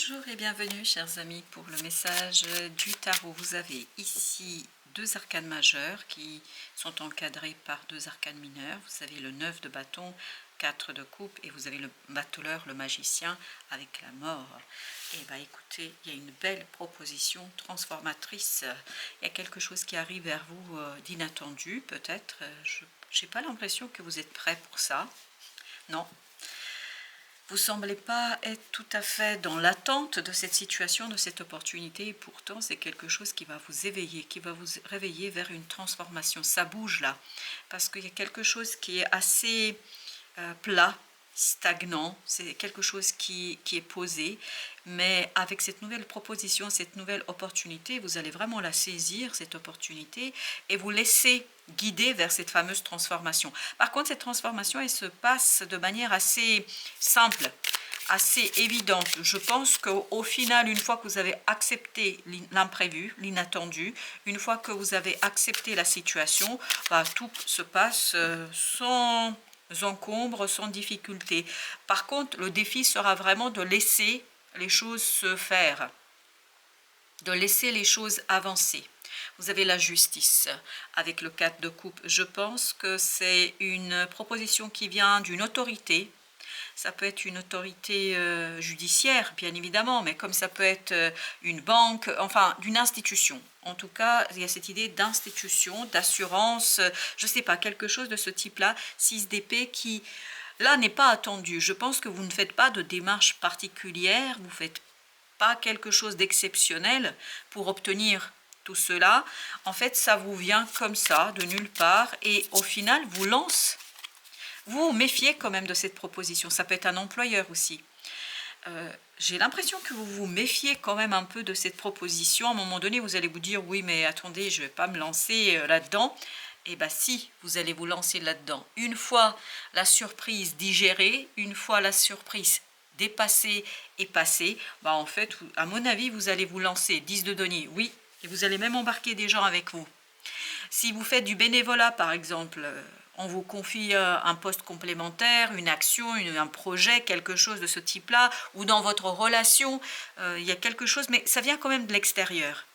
Bonjour et bienvenue chers amis pour le message du tarot. Vous avez ici deux arcanes majeures qui sont encadrées par deux arcanes mineures. Vous avez le 9 de bâton, 4 de coupe et vous avez le battleur, le magicien avec la mort. Et bah écoutez, il y a une belle proposition transformatrice. Il y a quelque chose qui arrive vers vous d'inattendu peut-être. Je n'ai pas l'impression que vous êtes prêt pour ça. Non. Vous semblez pas être tout à fait dans l'attente de cette situation, de cette opportunité, et pourtant c'est quelque chose qui va vous éveiller, qui va vous réveiller vers une transformation. Ça bouge là, parce qu'il y a quelque chose qui est assez plat, stagnant, c'est quelque chose qui est posé, mais avec cette nouvelle proposition, cette nouvelle opportunité, vous allez vraiment la saisir, cette opportunité, et vous laisser guider vers cette fameuse transformation. Par contre, cette transformation, elle se passe de manière assez simple, assez évidente. Je pense qu'au final, une fois que vous avez accepté l'imprévu, l'inattendu, une fois que vous avez accepté la situation, bah, tout se passe sans encombre, sans difficulté. Par contre, le défi sera vraiment de laisser les choses se faire, de laisser les choses avancer. Vous avez la justice avec le 4 de coupe. Je pense que c'est une proposition qui vient d'une autorité. Ça peut être une autorité judiciaire, bien évidemment, mais comme ça peut être une banque, enfin, d'une institution. En tout cas, il y a cette idée d'institution, d'assurance, je ne sais pas, quelque chose de ce type-là, 6 d'épée qui, là, n'est pas attendu. Je pense que vous ne faites pas de démarche particulière, vous ne faites pas quelque chose d'exceptionnel pour obtenir tout cela. En fait, ça vous vient comme ça, de nulle part, et au final, vous lance. Vous vous méfiez quand même de cette proposition. Ça peut être un employeur aussi. J'ai l'impression que vous vous méfiez quand même un peu de cette proposition. À un moment donné, vous allez vous dire, oui, mais attendez, je ne vais pas me lancer là-dedans. Eh bien, si, vous allez vous lancer là-dedans. Une fois la surprise digérée, une fois la surprise dépassée et passée, bah en fait, à mon avis, vous allez vous lancer. 10 de denier, oui, et vous allez même embarquer des gens avec vous. Si vous faites du bénévolat, par exemple, on vous confie un poste complémentaire, une action, un projet, quelque chose de ce type-là, ou dans votre relation, il y a quelque chose, mais ça vient quand même de l'extérieur.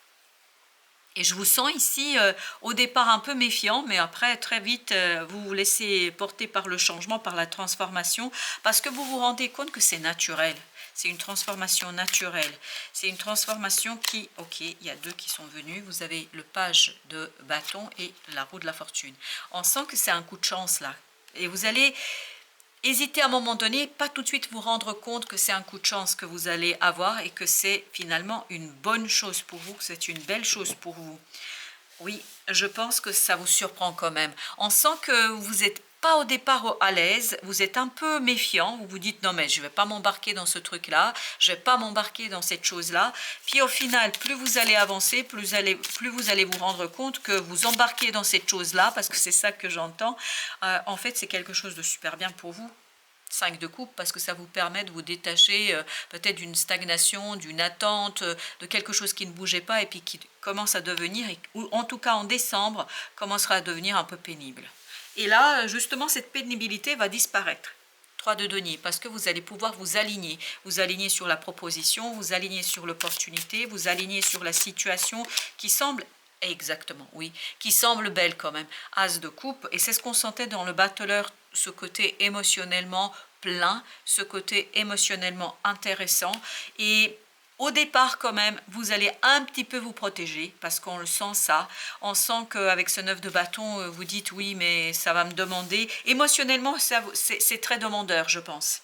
Et je vous sens ici, au départ un peu méfiant, mais après, très vite, vous vous laissez porter par le changement, par la transformation, parce que vous vous rendez compte que c'est naturel. C'est une transformation naturelle. C'est une transformation qui, ok, il y a deux qui sont venus. Vous avez le page de bâton et la roue de la fortune. On sent que c'est un coup de chance là. Et vous allez hésiter à un moment donné, pas tout de suite vous rendre compte que c'est un coup de chance que vous allez avoir et que c'est finalement une bonne chose pour vous, que c'est une belle chose pour vous. Oui, je pense que ça vous surprend quand même. On sent que vous n'êtes pas au départ à l'aise, vous êtes un peu méfiant, vous vous dites non mais je ne vais pas m'embarquer dans ce truc-là, je ne vais pas m'embarquer dans cette chose-là. Puis au final, plus vous allez avancer, plus vous allez vous rendre compte que vous embarquez dans cette chose-là, parce que c'est ça que j'entends. En fait, c'est quelque chose de super bien pour vous. 5 de coupe, parce que ça vous permet de vous détacher peut-être d'une stagnation, d'une attente, de quelque chose qui ne bougeait pas et puis qui commence à devenir, ou en tout cas en décembre, commencera à devenir un peu pénible. Et là, justement, cette pénibilité va disparaître. 3 de denier, parce que vous allez pouvoir vous aligner sur la proposition, vous aligner sur l'opportunité, vous aligner sur la situation qui semble, exactement, oui, qui semble belle quand même. As de coupe, et c'est ce qu'on sentait dans le battleur, ce côté émotionnellement plein, ce côté émotionnellement intéressant, et au départ, quand même, vous allez un petit peu vous protéger parce qu'on le sent ça. On sent qu'avec ce 9 de bâton, vous dites oui, mais ça va me demander. Émotionnellement, c'est très demandeur, je pense.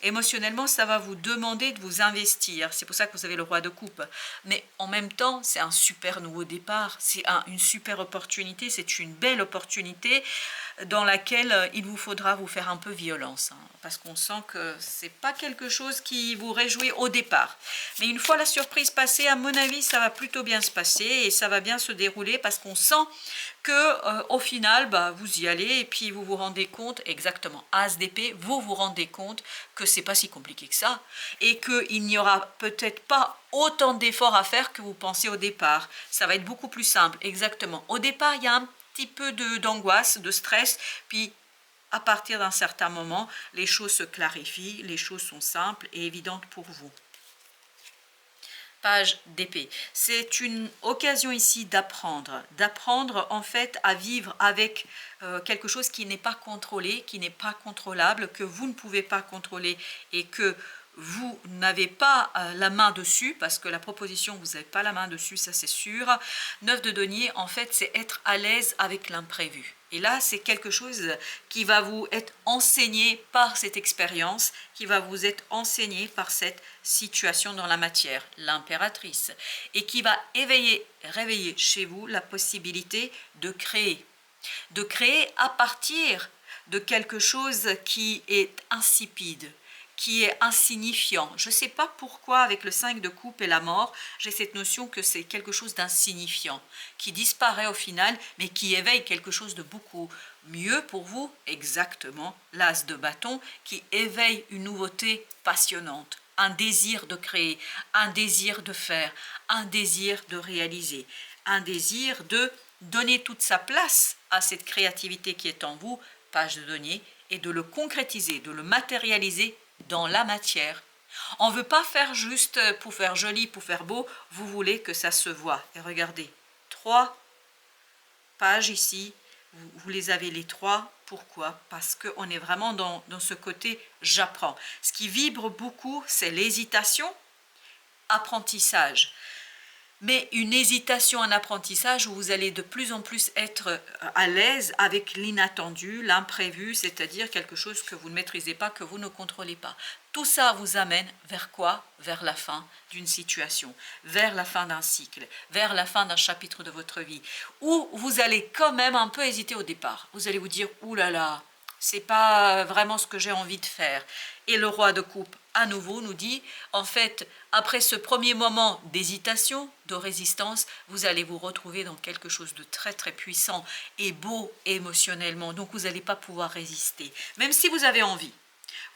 Émotionnellement, ça va vous demander de vous investir. C'est pour ça que vous avez le roi de coupe. Mais en même temps, c'est un super nouveau départ. C'est une super opportunité. C'est une belle opportunité dans laquelle il vous faudra vous faire un peu violence. Parce qu'on sent que ce n'est pas quelque chose qui vous réjouit au départ. Mais une fois la surprise passée, à mon avis, ça va plutôt bien se passer et ça va bien se dérouler parce qu'on sent que au final, bah, vous y allez et puis vous vous rendez compte, exactement, As d'épée, vous vous rendez compte que c'est pas si compliqué que ça et qu'il n'y aura peut-être pas autant d'efforts à faire que vous pensiez au départ. Ça va être beaucoup plus simple, exactement. Au départ, il y a un petit peu d'angoisse, de stress, puis à partir d'un certain moment, les choses se clarifient, les choses sont simples et évidentes pour vous. Page d'épée. C'est une occasion ici d'apprendre en fait à vivre avec quelque chose qui n'est pas contrôlé, qui n'est pas contrôlable, que vous ne pouvez pas contrôler et que vous n'avez pas la main dessus, parce que la proposition, vous n'avez pas la main dessus, ça c'est sûr. 9 de denier, en fait, c'est être à l'aise avec l'imprévu. Et là, c'est quelque chose qui va vous être enseigné par cette expérience, qui va vous être enseigné par cette situation dans la matière, l'impératrice, et qui va réveiller chez vous la possibilité de créer à partir de quelque chose qui est insipide, qui est insignifiant. Je ne sais pas pourquoi avec le 5 de coupe et la mort, j'ai cette notion que c'est quelque chose d'insignifiant, qui disparaît au final, mais qui éveille quelque chose de beaucoup mieux pour vous, exactement, l'as de bâton, qui éveille une nouveauté passionnante, un désir de créer, un désir de faire, un désir de réaliser, un désir de donner toute sa place à cette créativité qui est en vous, page de denier, et de le concrétiser, de le matérialiser dans la matière. On ne veut pas faire juste pour faire joli, pour faire beau, vous voulez que ça se voit. Et regardez, 3 pages ici, vous les avez les 3. Pourquoi? Parce qu'on est vraiment dans ce côté j'apprends. Ce qui vibre beaucoup, c'est l'hésitation, apprentissage. Mais une hésitation, un apprentissage où vous allez de plus en plus être à l'aise avec l'inattendu, l'imprévu, c'est-à-dire quelque chose que vous ne maîtrisez pas, que vous ne contrôlez pas. Tout ça vous amène vers quoi? Vers la fin d'une situation, vers la fin d'un cycle, vers la fin d'un chapitre de votre vie, où vous allez quand même un peu hésiter au départ. Vous allez vous dire, ouh là là, c'est pas vraiment ce que j'ai envie de faire. Et le roi de coupe, à nouveau, nous dit, en fait, après ce premier moment d'hésitation, de résistance, vous allez vous retrouver dans quelque chose de très très puissant et beau émotionnellement. Donc vous n'allez pas pouvoir résister, même si vous avez envie.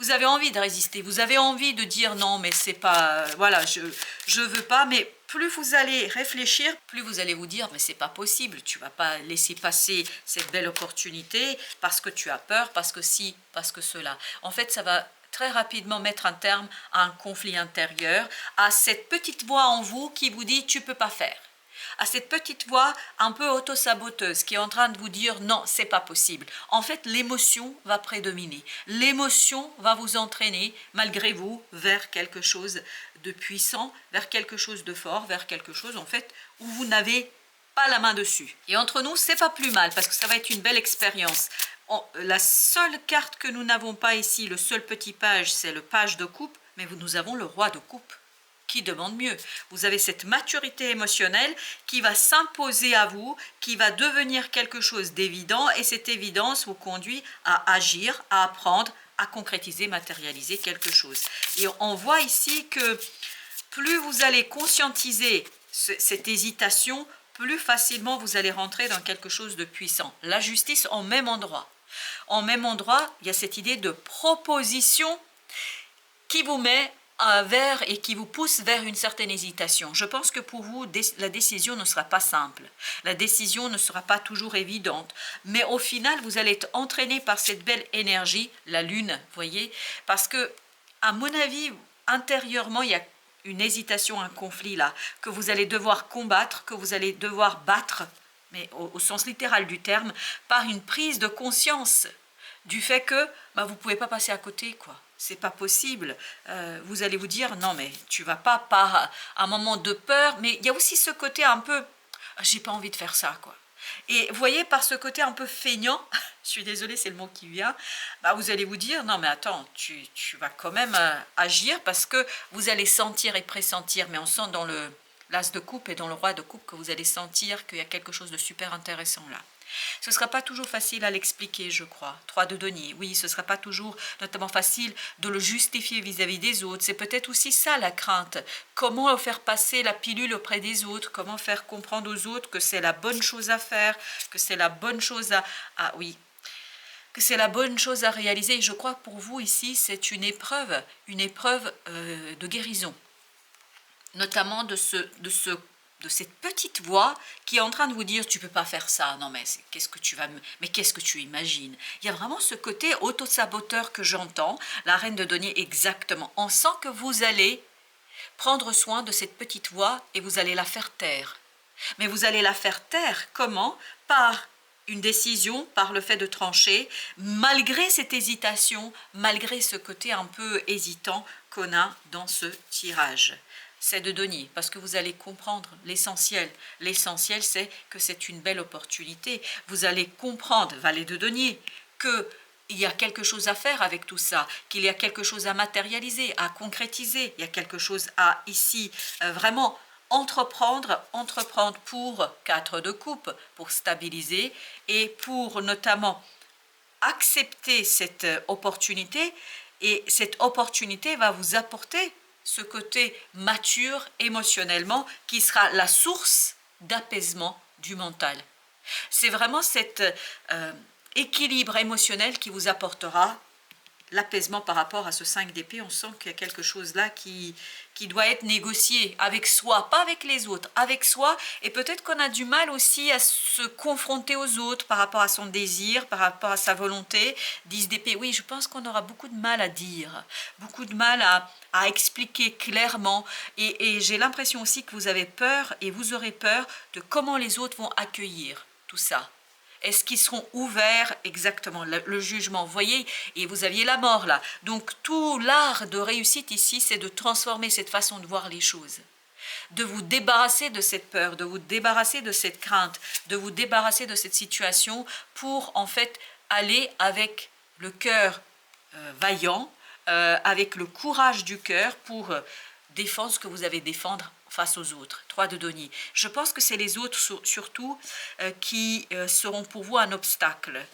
Vous avez envie de résister, vous avez envie de dire non, mais c'est pas, voilà, je veux pas, mais plus vous allez réfléchir, plus vous allez vous dire, mais c'est pas possible, tu vas pas laisser passer cette belle opportunité parce que tu as peur, parce que si, parce que cela. En fait, ça va très rapidement mettre un terme à un conflit intérieur, à cette petite voix en vous qui vous dit, tu peux pas faire. À cette petite voix un peu auto-saboteuse qui est en train de vous dire non, c'est pas possible. En fait, l'émotion va prédominer. L'émotion va vous entraîner, malgré vous, vers quelque chose de puissant, vers quelque chose de fort, vers quelque chose, en fait, où vous n'avez pas la main dessus. Et entre nous, c'est pas plus mal, parce que ça va être une belle expérience. La seule carte que nous n'avons pas ici, le seul petit page, c'est le page de coupe, mais nous avons le roi de coupe. Qui demande mieux? Vous avez cette maturité émotionnelle qui va s'imposer à vous, qui va devenir quelque chose d'évident, et cette évidence vous conduit à agir, à apprendre, à concrétiser, matérialiser quelque chose. Et on voit ici que plus vous allez conscientiser cette hésitation, plus facilement vous allez rentrer dans quelque chose de puissant. La justice en même endroit. En même endroit, il y a cette idée de proposition qui vous met vers et qui vous pousse vers une certaine hésitation. Je pense que pour vous, la décision ne sera pas simple. La décision ne sera pas toujours évidente. Mais au final, vous allez être entraîné par cette belle énergie, la lune, voyez, parce que, à mon avis, intérieurement, il y a une hésitation, un conflit là, que vous allez devoir combattre, que vous allez devoir battre, mais au sens littéral du terme, par une prise de conscience du fait que vous ne pouvez pas passer à côté, quoi. C'est pas possible. Vous allez vous dire, non mais tu vas pas par un moment de peur, mais il y a aussi ce côté un peu, j'ai pas envie de faire ça, quoi. Et vous voyez, par ce côté un peu feignant, je suis désolée, c'est le mot qui vient, vous allez vous dire, non mais attends, tu vas quand même agir parce que vous allez sentir et pressentir, mais on sent dans l'as de coupe et dans le roi de coupe que vous allez sentir qu'il y a quelque chose de super intéressant là. Ce ne sera pas toujours facile à l'expliquer, je crois. 3 de denier, oui, ce ne sera pas toujours notamment facile de le justifier vis-à-vis des autres. C'est peut-être aussi ça la crainte. Comment faire passer la pilule auprès des autres? Comment faire comprendre aux autres que c'est la bonne chose à faire, que c'est la bonne chose que c'est la bonne chose à réaliser. Et je crois que pour vous ici, c'est une épreuve de guérison. Notamment de cette petite voix qui est en train de vous dire tu peux pas faire ça, non mais qu'est-ce que tu imagines? Il y a vraiment ce côté auto-saboteur que j'entends, la reine de denier exactement. On sent que vous allez prendre soin de cette petite voix et vous allez la faire taire. Mais vous allez la faire taire comment? Par une décision, par le fait de trancher, malgré cette hésitation, malgré ce côté un peu hésitant qu'on a dans ce tirage. C'est de denier, parce que vous allez comprendre l'essentiel. L'essentiel, c'est que c'est une belle opportunité. Vous allez comprendre, valet de denier, qu'il y a quelque chose à faire avec tout ça, qu'il y a quelque chose à matérialiser, à concrétiser, il y a quelque chose à ici vraiment entreprendre pour 4 de coupe, pour stabiliser et pour notamment accepter cette opportunité, et cette opportunité va vous apporter ce côté mature émotionnellement qui sera la source d'apaisement du mental. C'est vraiment cet équilibre émotionnel qui vous apportera l'apaisement par rapport à ce 5 d'épée. On sent qu'il y a quelque chose là qui doit être négocié avec soi, pas avec les autres, avec soi. Et peut-être qu'on a du mal aussi à se confronter aux autres par rapport à son désir, par rapport à sa volonté. 10 d'épée, oui, je pense qu'on aura beaucoup de mal à dire, beaucoup de mal à expliquer clairement. Et j'ai l'impression aussi que vous avez peur, et vous aurez peur de comment les autres vont accueillir tout ça. Est-ce qu'ils seront ouverts exactement, le jugement, vous voyez, et vous aviez la mort là. Donc tout l'art de réussite ici, c'est de transformer cette façon de voir les choses, de vous débarrasser de cette peur, de vous débarrasser de cette crainte, de vous débarrasser de cette situation pour en fait aller avec le cœur vaillant, avec le courage du cœur pour défendre ce que vous avez à défendre face aux autres. 3 de denier. Je pense que c'est les autres surtout qui seront pour vous un obstacle.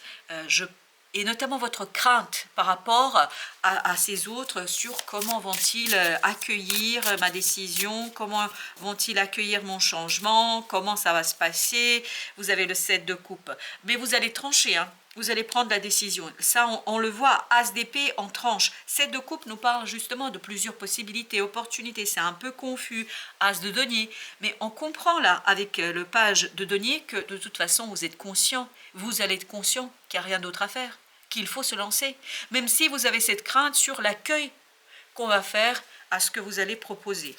Et notamment votre crainte par rapport à ces autres sur comment vont-ils accueillir ma décision, comment vont-ils accueillir mon changement, comment ça va se passer. Vous avez le 7 de coupe. Mais vous allez trancher, hein. Vous allez prendre la décision. Ça, on le voit, as d'épée en tranche. 7 de coupe nous parle justement de plusieurs possibilités, opportunités. C'est un peu confus, as de denier. Mais on comprend là, avec le page de denier, que de toute façon, vous êtes conscient. Vous allez être conscient qu'il n'y a rien d'autre à faire, qu'il faut se lancer. Même si vous avez cette crainte sur l'accueil qu'on va faire à ce que vous allez proposer.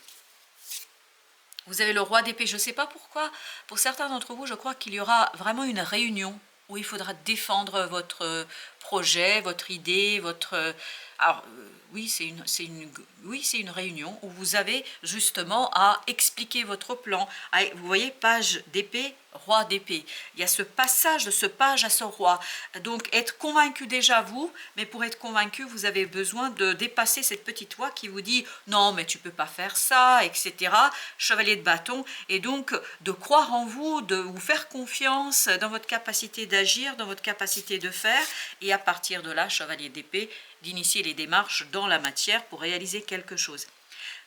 Vous avez le roi d'épée. Je ne sais pas pourquoi. Pour certains d'entre vous, je crois qu'il y aura vraiment une réunion où il faudra défendre votre projet, votre idée, votre... Alors, oui, c'est une réunion où vous avez justement à expliquer votre plan. Vous voyez, page d'épée, roi d'épée. Il y a ce passage de ce page à ce roi. Donc, être convaincu déjà vous, mais pour être convaincu, vous avez besoin de dépasser cette petite voix qui vous dit « Non, mais tu ne peux pas faire ça, etc. » Chevalier de bâton. Et donc, de croire en vous, de vous faire confiance dans votre capacité d'agir, dans votre capacité de faire. Et à partir de là, chevalier d'épée, d'initier les démarches dans la matière pour réaliser quelque chose.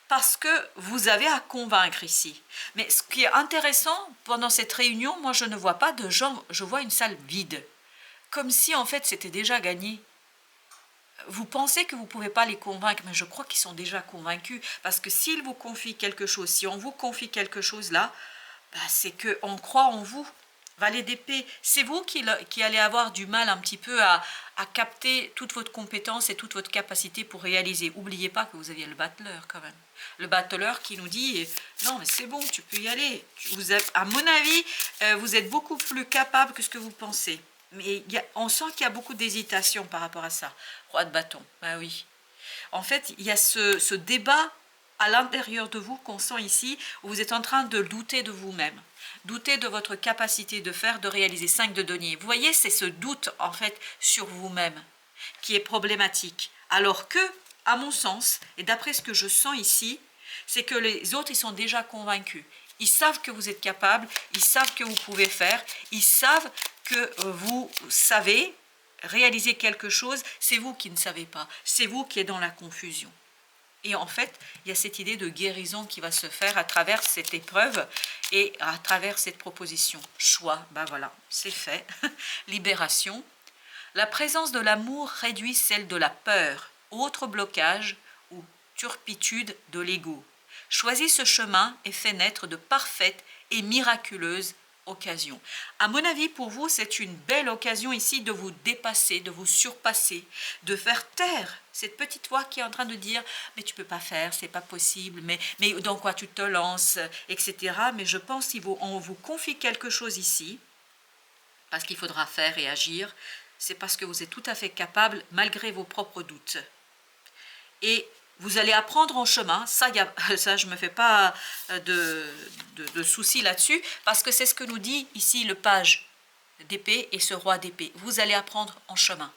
Parce que vous avez à convaincre ici. Mais ce qui est intéressant, pendant cette réunion, moi je ne vois pas de gens, je vois une salle vide. Comme si en fait c'était déjà gagné. Vous pensez que vous ne pouvez pas les convaincre, mais je crois qu'ils sont déjà convaincus. Parce que s'ils vous confient quelque chose, si on vous confie quelque chose là, bah, c'est qu'on croit en vous. Valet d'épée, c'est vous qui allez avoir du mal un petit peu à capter toute votre compétence et toute votre capacité pour réaliser. N'oubliez pas que vous aviez le battleur quand même. Le battleur qui nous dit « Non, mais c'est bon, tu peux y aller. » À mon avis, vous êtes beaucoup plus capable que ce que vous pensez. Mais on sent qu'il y a beaucoup d'hésitation par rapport à ça. Roi de bâton, ben oui. En fait, il y a ce débat à l'intérieur de vous qu'on sent ici, où vous êtes en train de douter de vous-même. Douter de votre capacité de faire, de réaliser. 5 de denier. Vous voyez, c'est ce doute en fait sur vous-même qui est problématique. Alors que, à mon sens, et d'après ce que je sens ici, c'est que les autres, ils sont déjà convaincus. Ils savent que vous êtes capable, ils savent que vous pouvez faire, ils savent que vous savez réaliser quelque chose. C'est vous qui ne savez pas, c'est vous qui êtes dans la confusion. Et en fait, il y a cette idée de guérison qui va se faire à travers cette épreuve et à travers cette proposition. Choix, ben voilà, c'est fait. Libération. La présence de l'amour réduit celle de la peur, autre blocage ou turpitude de l'ego. Choisis ce chemin et fais naître de parfaites et miraculeuses occasion. À mon avis, pour vous, c'est une belle occasion ici de vous dépasser, de vous surpasser, de faire taire cette petite voix qui est en train de dire « mais tu peux pas faire, c'est pas possible, mais dans quoi tu te lances ?» etc. Mais je pense qu'on vous confie quelque chose ici, parce qu'il faudra faire et agir, c'est parce que vous êtes tout à fait capable malgré vos propres doutes. Et vous allez apprendre en chemin, ça je ne me fais pas de soucis là-dessus, parce que c'est ce que nous dit ici le page d'épée et ce roi d'épée. Vous allez apprendre en chemin.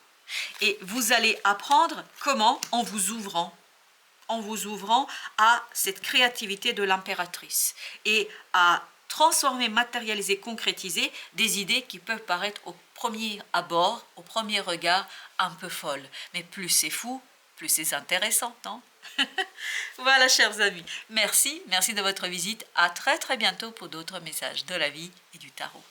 Et vous allez apprendre comment? En vous ouvrant à cette créativité de l'impératrice et à transformer, matérialiser, concrétiser des idées qui peuvent paraître au premier abord, au premier regard, un peu folles. Mais plus c'est fou, plus c'est intéressant, non? Voilà, chers amis, merci de votre visite. À très bientôt pour d'autres messages de la vie et du tarot.